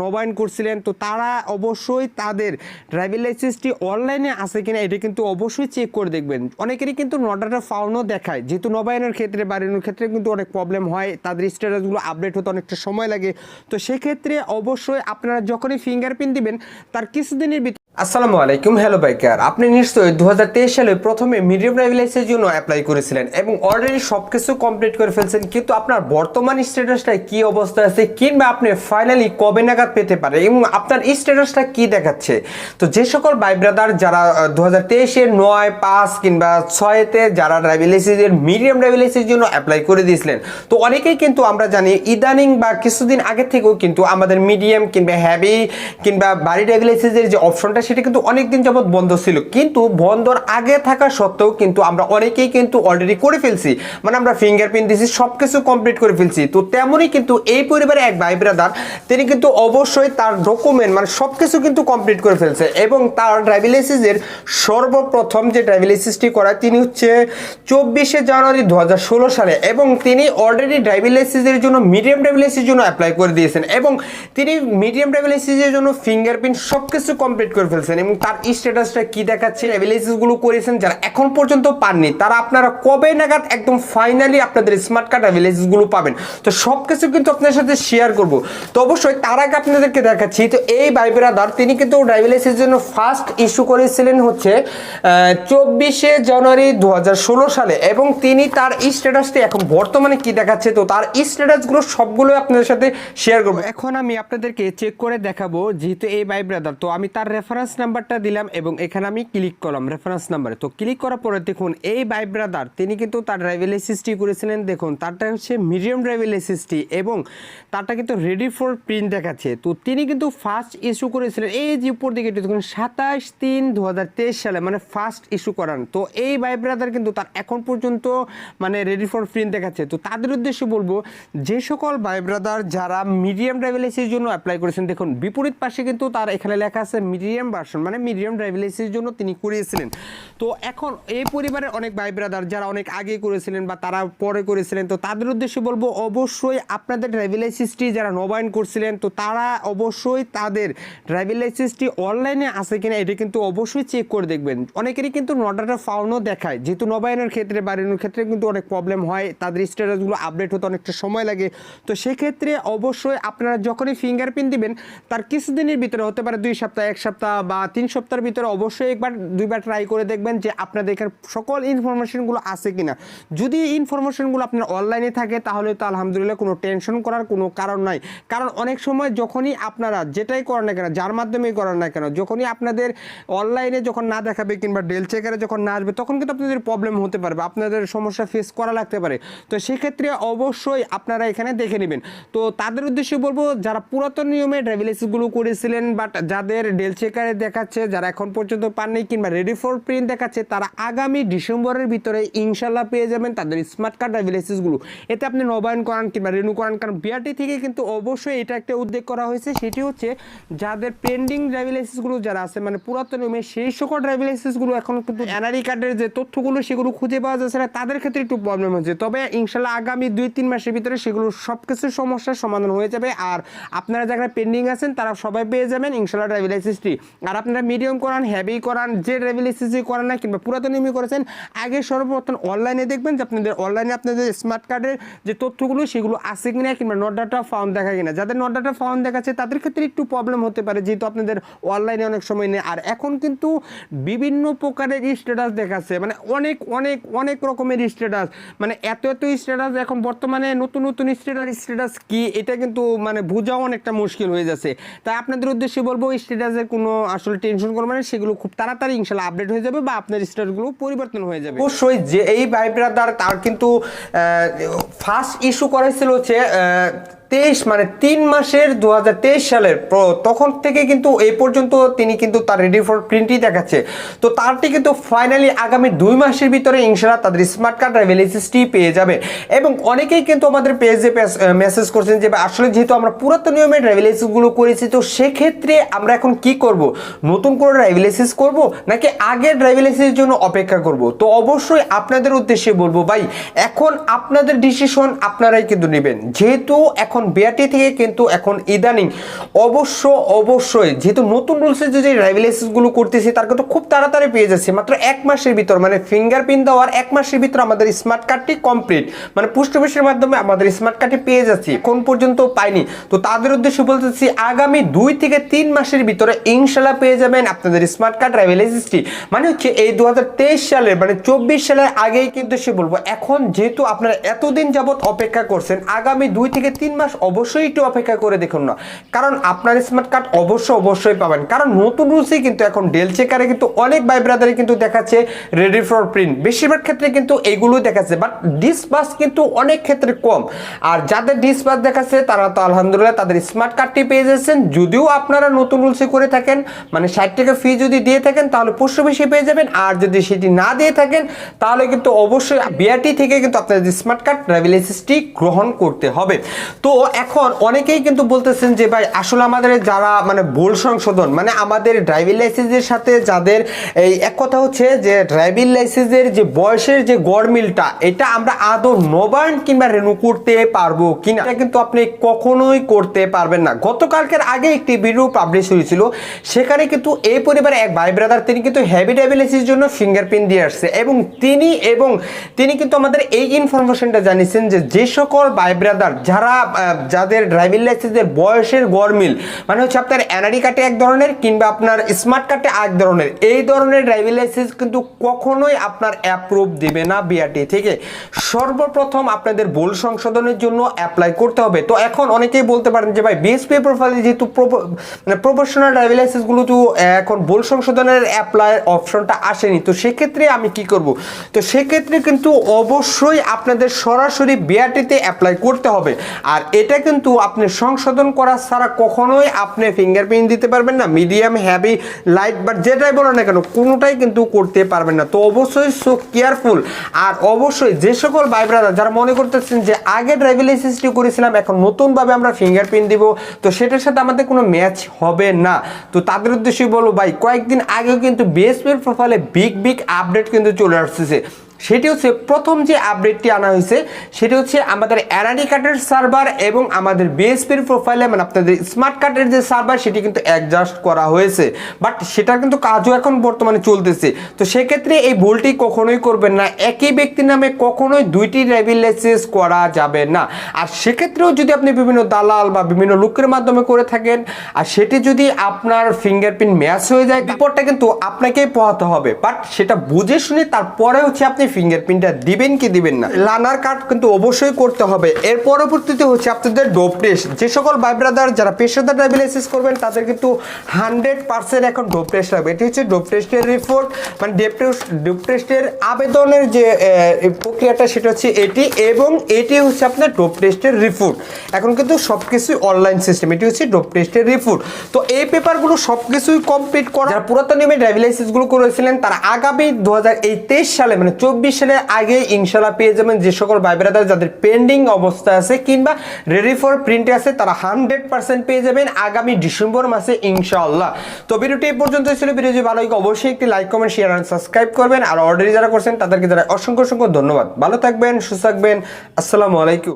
নবায়ন করছিলেন, তো তারা অবশ্যই তাদের ড্রাইভিং লাইসেন্সটি অনলাইনে আছে কিনা এটা কিন্তু অবশ্যই চেক করে দেখবেন। অনেকেরই কিন্তু নট ফাউন্ডও দেখায়, যেহেতু নবায়নের ক্ষেত্রে বা রেনুর ক্ষেত্রে কিন্তু অনেক প্রবলেম হয়, তাদের স্ট্যাটাসগুলো আপডেট হতে অনেকটা সময় লাগে। তো সেক্ষেত্রে অবশ্যই আপনারা যখনই ফিঙ্গারপ্রিন্ট দিবেন তার কিছুদিনের ভিতরে। আসসালামু আলাইকুম, হ্যালো বাইকার। আপনি নিশ্চয়ই 2023 সালে প্রথমে মিডিয়াম ড্রাইভিং লাইসেন্সের জন্য অ্যাপ্লাই করেছিলেন এবং অলরেডি সব কিছু কমপ্লিট করে ফেলছেন, কিন্তু আপনার বর্তমান স্ট্যাটাসটা কি অবস্থা আছে কিংবা আপনি ফাইনালি কবে নাগাদ পেতে পারে এবং আপনার স্ট্যাটাসটা কি দেখাচ্ছে। তো যে সকল ভাই ব্রাদার যারা 2023-এর 9, 5 কিংবা 6-তে যারা ড্রাইভিং লাইসেন্সের মিডিয়াম ড্রাইভিং লাইসেন্সের জন্য অ্যাপ্লাই করে দিয়েছিলেন, তো অনেকেই কিন্তু আমরা জানি ইদানিং বা কিছুদিন আগে থেকেও কিন্তু আমাদের মিডিয়াম কিংবা হ্যাভি কিংবা বাড়ি ড্রাইভিং লাইসেন্সের যে অপশনটা সেটা কিন্তু অনেকদিন যাবত বন্ধ ছিল, কিন্তু বন্ধর আগে থাকা সত্ত্বেও কিন্তু আমরা অনেকেই কিন্তু অলরেডি করে ফেলছি, মানে আমরা ফিঙ্গারপ্রিন্ট দিয়েছি, সবকিছু কমপ্লিট করে ফেলছি। তো তেমনই কিন্তু এই পরিবারে এক ভাই ব্রাদার তিনি কিন্তু অবশ্যই তার ডকুমেন্ট মানে সবকিছু কিন্তু কমপ্লিট করে ফেলছে এবং তার ড্রাইভিং লাইসেন্সের সর্বপ্রথম যে ড্রাইভিং লাইসেন্সটি করা তিনি হচ্ছে 24শে জানুয়ারি 2016 সালে এবং তিনি অলরেডি ড্রাইভিং লাইসেন্সের জন্য মিডিয়াম ড্রাইভিং লাইসেন্সের জন্য অ্যাপ্লাই করে দিয়েছেন এবং তিনি মিডিয়াম ড্রাইভিং লাইসেন্সের জন্য ফিঙ্গারপ্রিন্ট সবকিছু কমপ্লিট করে ফেলছেন এবং তার স্ট্যাটাসটা কি দেখাচ্ছে, ড্রাইভিং লাইসেন্সগুলো করেছেন যারা এখন পর্যন্ত পাননি তারা আপনারা কবে নাগাদ একদম ফাইনালি আপনাদের স্মার্ট কার্ড ড্রাইভিং লাইসেন্সগুলো পাবেন, তো সবকিছু কিন্তু আপনার সাথে শেয়ার করব। তো অবশ্যই তার আগে আপনাদেরকে দেখাচ্ছি, তো এই ভাই ব্রাদার তিনি কিন্তু ড্রাইভিং লাইসেন্সের জন্য ফার্স্ট ইস্যু করেছিলেন হচ্ছে 24শে জানুয়ারি 2016 সালে এবং তিনি তার স্ট্যাটাসটি এখন বর্তমানে কি দেখাচ্ছে, তো তার স্ট্যাটাসগুলো সবগুলো আপনাদের সাথে শেয়ার করব। এখন আমি আপনাদেরকে চেক করে দেখাবো, যেহেতু এই ভাই ব্রাদার, তো আমি তার রেফারেন্স নাম্বারটা দিলাম এবং এখানে আমি ক্লিক করলাম রেফারেন্স নাম্বারে। তো ক্লিক করার পরে দেখুন এই ভাই ব্রাদার তিনি কিন্তু তার ড্রাইভিং লাইসেন্সটি করেছিলেন, দেখুন তারটা হচ্ছে মিডিয়াম ড্রাইভিং লাইসেন্সটি এবং তারটা কিন্তু রেডি ফর প্রিন্ট দেখাচ্ছে। তো তিনি কিন্তু ফার্স্ট ইস্যু করেছিলেন এই যে উপর দিকে দেখুন 27/3/2023 সালে, মানে ফার্স্ট ইস্যু করান। তো এই ভাই ব্রাদার কিন্তু তার এখন পর্যন্ত মানে রেডি ফর প্রিন্ট দেখাচ্ছে। তো তাদের উদ্দেশ্যে বলবো, যে সকল ভাই ব্রাদার যারা মিডিয়াম ড্রাইভিং লাইসেন্সের জন্য অ্যাপ্লাই করেছেন, দেখুন বিপরীত পাশে কিন্তু তার এখানে লেখা আছে মিডিয়াম ভার্সন, মানে মিডিয়াম ড্রাইভিং লাইসেন্সের জন্য তিনি করিয়েছিলেন। তো এখন এই পরিবারের অনেক ভাই ব্রাদার যারা অনেক আগে করেছিলেন বা তারা পরে করেছিলেন, তো তাদের উদ্দেশ্যে বলবো অবশ্যই আপনাদের ড্রাইভিং লাইসেন্সটি যারা নবায়ন করছিলেন, তো তারা অবশ্যই তাদের ড্রাইভিং লাইসেন্সটি অনলাইনে আছে কিনা এটা কিন্তু অবশ্যই চেক করে দেখবেন। অনেকেরই কিন্তু নট ফাউন্ডও দেখায়, যেহেতু নবায়নের ক্ষেত্রে বা রেনুর ক্ষেত্রে কিন্তু অনেক প্রবলেম হয়, তাদের স্ট্যাটাসগুলো আপডেট হতে অনেকটা সময় লাগে। তো সেক্ষেত্রে অবশ্যই আপনারা যখনই ফিঙ্গারপ্রিন্ট দিবেন তার কিছুদিনের ভিতরে, হতে পারে 2 সপ্তাহ, 1 সপ্তাহ বা 3 সপ্তাহের ভিতরে অবশ্যই একবার 2বার ট্রাই করে দেখবেন যে আপনাদের এখানে সকল ইনফরমেশনগুলো আছে কিনা। যদি ইনফরমেশনগুলো আপনার অনলাইনে থাকে তাহলে তো আলহামদুলিল্লাহ কোনো টেনশন করার কোনো কারণ নাই, কারণ অনেক সময় যখনই আপনারা যেটাই করেন না কেন, যার মাধ্যমেই করেন না কেন, যখনই আপনাদের অনলাইনে যখন না দেখাবে কিংবা ডেল চেকারে যখন না আসবে তখন কিন্তু আপনাদের প্রবলেম হতে পারবে, আপনাদের সমস্যা ফেস করা লাগতে পারে। তো সেক্ষেত্রে অবশ্যই আপনারা এখানে দেখে নেবেন। তো তাদের উদ্দেশ্যে বলবো যারা পুরাতন নিয়মে ড্রাইভিং লাইসেন্সগুলো করেছিলেন বাট যাদের ডেল চেকারে দেখাচ্ছে, যারা এখন পর্যন্ত পাননি কিংবা রেডি ফর প্রিন্ট দেখাচ্ছে, তারা আগামী ডিসেম্বরের ভিতরে ইনশাল্লাহ পেয়ে যাবেন তাদের স্মার্ট কার্ড ড্রাইভিং লাইসেন্সগুলো। এতে আপনি নবায়ন করান কিংবা রেনু করান, কারণ বিআরটি থেকে কিন্তু অবশ্যই এটা একটা উদ্যোগ করা হয়েছে, সেটি হচ্ছে যাদের পেন্ডিং ড্রাইভিং লাইসেন্সগুলো যারা আছে মানে পুরাতন নিয়মে, সেই সকল ড্রাইভিং লাইসেন্সগুলো এখন কিন্তু এনআরই কার্ডের যে তথ্যগুলো সেগুলো খুঁজে পাওয়া যাচ্ছে না, তাদের ক্ষেত্রে একটু প্রবলেম হচ্ছে। তবে ইনশাল্লাহ আগামী 2-3 মাসের ভিতরে সেগুলো সব কিছু সমস্যার সমাধান হয়ে যাবে আর আপনারা যারা পেন্ডিং আছেন তারা সবাই পেয়ে যাবেন ইনশাল্লাহ ড্রাইভিং লাইসেন্সটি। আর আপনারা মিডিয়াম করান, হ্যাভি করান, যে ড্রাইভিং লাইসেন্সই করান না কিংবা পুরাতন নিয়মে করেছেন, আগে সর্বপ্রথম অনলাইনে দেখবেন যে আপনাদের অনলাইনে আপনাদের স্মার্ট কার্ডের যে তথ্যগুলো সেগুলো আছে কিনা কিংবা নট ডাটা ফাউন্ড দেখা কিনা। যাদের নট ডাটা ফাউন্ড দেখাচ্ছে তাদের ক্ষেত্রে একটু প্রবলেম হতে পারে, যেহেতু আপনাদের অনলাইনে অনেক সময় নেই। আর এখন কিন্তু বিভিন্ন প্রকারের স্ট্যাটাস দেখাচ্ছে, মানে অনেক অনেক অনেক রকমের স্ট্যাটাস, মানে এত স্ট্যাটাস এখন বর্তমানে নতুন নতুন স্ট্যাটাস কি এটা কিন্তু মানে বোঝাও অনেকটা মুশকিল হয়ে যাচ্ছে। তাই আপনাদের উদ্দেশ্যে বলবো স্ট্যাটাসের কোনো আসলে টেনশন করবেন না, সেগুলো খুব তাড়াতাড়ি ইনশাল্লাহ আপডেট হয়ে যাবে বা আপনার স্ট্যাটাসগুলো পরিবর্তন হয়ে যাবে। অবশ্যই যে এই ভাই ব্রাদার তার কিন্তু ফার্স্ট ইস্যু করেছিল হচ্ছে 23 মানে 3 মাসের 2023 সালের, তখন থেকে কিন্তু এই পর্যন্ত তিনি কিন্তু তার রেডি ফর প্রিন্টই দেখাচ্ছে। তো তারটি কিন্তু ফাইনালি আগামী 2 মাসের ভিতরে ইনশাআল্লাহ তাদের স্মার্ট কার্ড ড্রাইভিং লাইসেন্সটি পেয়ে যাবে। এবং অনেকেই কিন্তু আমাদের পেজে মেসেজ করছেন যে আসলে যেহেতু আমরা পুরাতন নিয়মে ড্রাইভিং লাইসেন্সগুলো করেছি, তো সেক্ষেত্রে আমরা এখন কি করব, নতুন করে ড্রাইভিং লাইসেন্স করব নাকি আগের ড্রাইভিং লাইসেন্সের জন্য অপেক্ষা করব। তো অবশ্যই আপনাদের উদ্দেশ্যে বলবো ভাই, এখন আপনাদের ডিসিশন আপনারাই কিন্তু নেবেন, যেহেতু এখন এখন বিআরটি থেকে কিন্তু এখন ইদানিং অবশ্যই যেহেতু নতুন রুলসে যে ড্রাইভিং লাইসেন্সগুলো করতেছি তার কিন্তু খুব তাড়াতাড়ি পেয়ে যাচ্ছে, মাত্র 1 মাসের ভিতর, মানে ফিঙ্গারপ্রিন্ট দেওয়ার 1 মাসের ভিতর আমাদের স্মার্ট কার্ডটি কমপ্লিট, মানে পোস্ট অফিসের মাধ্যমে আমাদের স্মার্ট কার্ডটি পেয়ে যাচ্ছি, এখন পর্যন্ত পাইনি। তো তাদের উদ্দেশ্যে বলতেছি আগামী 2 থেকে 3 মাসের ভিতরে ইনশাল্লাহ পেয়ে যাবেন আপনাদের স্মার্ট কার্ড ড্রাইভিং লাইসেন্সটি। মানে হচ্ছে এই 2023 সালের মানে 24 সালের আগেই কিন্তু সে বলবো। এখন যেহেতু আপনারা এতদিন যাবত অপেক্ষা করছেন, আগামী 2 থেকে 3 মাস অবশ্যই একটু অপেক্ষা করে দেখুন না, কারণ আপনার স্মার্ট কার্ড অবশ্যই পাবেন। কারণ নতুন রুলসে কিন্তু এখন ডেল চেকারে কিন্তু অনেক ভাই ব্রাদারে কিন্তু দেখাচ্ছে রেডি ফর প্রিন্ট, বেশিরভাগ ক্ষেত্রে কিন্তু এইগুলো দেখাচ্ছে, বাট ডিসপাস কিন্তু অনেক ক্ষেত্রে কম। আর যাদের ডিসপাস দেখাচ্ছে তারা তো আলহামদুলিল্লাহ তাদের স্মার্ট কার্ডটি পেয়ে যাচ্ছেন। যদিও আপনারা নতুন রুলসে করে থাকেন, মানে 60 টাকা ফি যদি দিয়ে থাকেন তাহলে পোস্ট অফিসে পেয়ে যাবেন, আর যদি সেটি না দিয়ে থাকেন তাহলে কিন্তু অবশ্যই বিআরটি থেকে কিন্তু আপনাদের স্মার্ট কার্ড ড্রাইভিং লাইসেন্সটি গ্রহণ করতে হবে। তো এখন অনেকেই কিন্তু বলতেছেন যে ভাই আসলে আমাদের যারা মানে ভুল সংশোধন, মানে আমাদের ড্রাইভিং লাইসেন্সের সাথে যাদের এই এক কথা হচ্ছে যে ড্রাইভিং লাইসেন্সের যে বয়সের যে গড়মিলটা, এটা আমরা আদৌ নবায়ন কিংবা রেনু করতে পারবো কিনা, এটা কিন্তু আপনি কখনোই করতে পারবেন না। গতকালকের আগে একটি ভিডিও পাবলিশ হয়েছিল, সেখানে কিন্তু এই পরিবারে এক ভাই ব্রাদার তিনি কিন্তু হেভি ড্রাইভিং লাইসেন্সের জন্য ফিঙ্গারপ্রিন্ট দিয়ে আসছে, এবং তিনি কিন্তু আমাদের এই ইনফরমেশনটা জানিয়েছেন যে যে সকল ভাই ব্রাদার যাদের ড্রাইভিং লাইসেন্সের বয়সের গড়মিল, মানে হচ্ছে আপনার এনআরই কার্ডে এক ধরনের কিংবা আপনার স্মার্ট কার্ডে এক ধরনের, এই ধরনের ড্রাইভিং লাইসেন্স কিন্তু কখনোই আপনার অ্যাপ্রুভ দিবে না বিআরটি থেকে। সর্বপ্রথম আপনাদের ভুল সংশোধনের জন্য অ্যাপ্লাই করতে হবে। তো এখন অনেকেই বলতে পারেন যে ভাই বিএসপি প্রোফাইলে যেহেতু প্রফেশনাল ড্রাইভিং লাইসেন্সগুলো তো এখন ভুল সংশোধনের অ্যাপ্লাই অপশনটা আসেনি, তো সেক্ষেত্রে আমি কি করব? তো সেক্ষেত্রে কিন্তু অবশ্যই আপনাদের সরাসরি বিআরটিতে অ্যাপ্লাই করতে হবে। আর এটা কিন্তু আপনি সংশোধন করা ছাড়া কখনোই আপনি ফিঙ্গারপ্রিন্ট দিতে পারবেন না, মিডিয়াম, হেভি, লাইট, বাট যেটাই বলেন না কেন কোনোটাই কিন্তু করতে পারবেন না। তো অবশ্যই সো কেয়ারফুল। আর অবশ্যই যে সকল ভাই ব্রাদার যারা মনে করতেছেন যে আগে ড্রাইভিং লাইসেন্সটি করেছিলাম এখন নতুনভাবে আমরা ফিঙ্গারপ্রিন্ট দিব, তো সেটার সাথে আমাদের কোনো ম্যাচ হবে না, তো তাদের উদ্দেশ্যে বলবো ভাই কয়েকদিন আগেও কিন্তু বিএসপির প্রোফাইলে বিগ আপডেট কিন্তু চলে আসছে। সেটি হচ্ছে প্রথম যে আপডেটটি আনা হয়েছে সেটি হচ্ছে আমাদের এনআরই কার্ডের সার্ভার এবং আমাদের বিএসপির প্রোফাইলে মানে আপনাদের স্মার্ট কার্ডের যে সার্ভার সেটি কিন্তু অ্যাডজাস্ট করা হয়েছে, বাট সেটার কিন্তু কাজও এখন বর্তমানে চলতেছে। তো সেক্ষেত্রে এই ভুলটি কখনোই করবেন না, একই ব্যক্তির নামে কখনোই 2টি ড্রাইভিং লাইসেন্স করা যাবে না। আর সেক্ষেত্রেও যদি আপনি বিভিন্ন দালাল বা বিভিন্ন লোকের মাধ্যমে করে থাকেন আর সেটি যদি আপনার ফিঙ্গারপ্রিন্ট ম্যাচ হয়ে যায়, বিপদটা কিন্তু আপনাকেই পোহাতে হবে, বাট সেটা বুঝে শুনে তারপরে হচ্ছে আপনি ফিঙ্গারপ্রিন্টটা দিবেন কি দিবেন না, লার্নার কার্ড কিন্তু অবশ্যই করতে হবে। এর পরবর্তীতে হচ্ছে আপনাদের ডোপ টেস্ট। যে সকল ভাই ব্রাদার যারা পেশাদার ড্রাইভিং লাইসেন্স করবেন তাদের কিন্তু 100% এখন ডোপ টেস্ট লাগবে। এটি হচ্ছে ডোপ টেস্টের রিপোর্ট, মানে ডোপ টেস্টের আবেদনের যে প্রক্রিয়াটা সেটা হচ্ছে এটি, এবং এটি হচ্ছে আপনার ডোপ টেস্টের রিপোর্ট। এখন কিন্তু সবকিছুই অনলাইন সিস্টেম, এটি হচ্ছে ডোপ টেস্টের রিপোর্ট। তো এই পেপারগুলো সবকিছুই কমপ্লিট করা, যারা পুরাতন নিয়মে ড্রাইভিং লাইসেন্সগুলো করেছিলেন তারা আগামী 2023 সালে মানে 24 সালের আগে ইনশাল্লাহ পেয়ে যাবেন। যে সকল ভাই ব্রাদার যাদের পেন্ডিং অবস্থা আছে কিংবা রেডি ফর প্রিন্টে আছে তারা 100% পেয়ে যাবেন আগামী ডিসেম্বর মাসে ইনশাআল্লাহ। তো ভিডিওটি এই পর্যন্ত ছিল। ভিডিও যদি ভালো লাগে অবশ্যই একটি like, comment, share and subscribe করবেন। আর অলরেডি যারা করছেন তাদেরকে যারা অসংখ্য ধন্যবাদ। ভালো থাকবেন, সুস্থ থাকবেন। আসসালামু আলাইকুম।